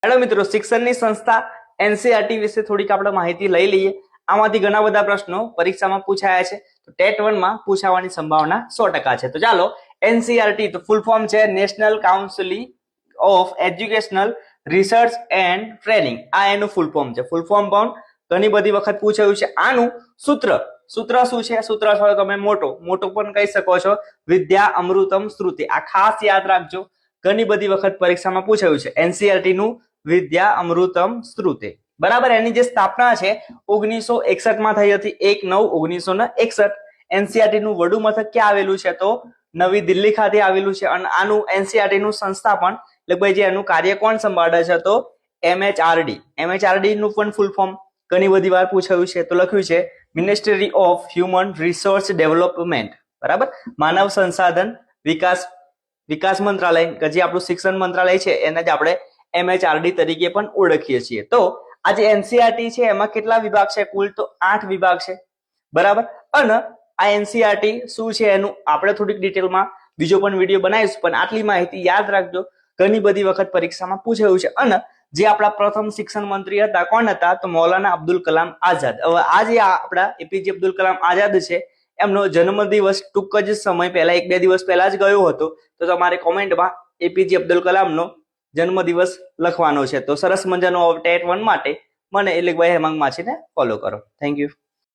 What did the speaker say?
Hello મિત્રો, શિક્ષણની સંસ્થા એનસીઆરટી વિશે થોડીક આપણે માહિતી લઈ લઈએ. આમાંથી ઘણા બધા પ્રશ્નો પરીક્ષામાં પૂછાયા છે, તો ટેટ 1 માં પૂછાવાની સંભાવના 100% છે. તો ચાલો, એનસીઆરટી તો ફૂલ ફોર્મ છે national council of educational research and training. આ એનું ફૂલ ફોર્મ છે. ફૂલ ફોર્મ પણ ઘણી બધી વખત પૂછાયું છે. આનું સૂત્ર શું છે? સૂત્ર છો તમે મોટો પણ કહી શકો છો, વિદ્યા અમૃતમ શ્રુતિ. આ ખાસ યાદ રાખજો, ઘણી બધી વખત પરીક્ષામાં પૂછાયું છે. એનસીઆરટી નું વિદ્યા અમૃતમ શ્રુતિ, બરાબર. એની જે સ્થાપના છે 1961 માં થઈ હતી, 1/9/1961. એનસીઆરટી નું વડુ મથક ક્યાં આવેલું છે? તો નવી દિલ્હી ખાતે આવેલું છે. અને આનું એનસીઆરટી નું સંસ્થાપન એટલે જે એનું કાર્ય કોણ સંભાળે છે? તો એમએચઆરડી. એમએચઆરડી નું પણ ફૂલ ફોર્મ ઘણી બધી વાર પૂછાયું છે, તો લખ્યું છે ministry of human resource development, બરાબર. માનવ સંસાધન વિકાસ મંત્રાલય, કે જે આપણું શિક્ષણ મંત્રાલય છે એને જ આપણે એમએચઆરડી તરીકે પણ ઓળખીએ છીએ. તો આ જે એનસીઆરટી છે એમાં કેટલા વિભાગ છે? કુલ તો 8 વિભાગ છે, બરાબર. અને આ એનસીઆરટી શું છે એનું આપણે થોડીક ડિટેલમાં બીજો પણ વિડીયો બનાવીશું, પણ આટલી માહિતી યાદ રાખજો, ઘણી બધી વખત પરીક્ષામાં પૂછાયું છે. અને જે આપણા પ્રથમ શિક્ષણ મંત્રી હતા, કોણ હતા? તો મૌલાના અબ્દુલ કલામ આઝાદ. હવે આ જે આપણા એપીજે અબ્દુલ કલામ આઝાદ છે એમનો જન્મદિવસ ટૂંક જ સમય પહેલા 1-2 દિવસ પહેલા જ ગયો હતો, તો તમારે કોમેન્ટમાં એપીજે અબ્દુલ કલામનો જન્મદિવસ લખવાનો છે. તો સરસ મજાનો ટેટ 1 માટે મને એટલે હેમાંગ માછીને ફોલો કરો. Thank you.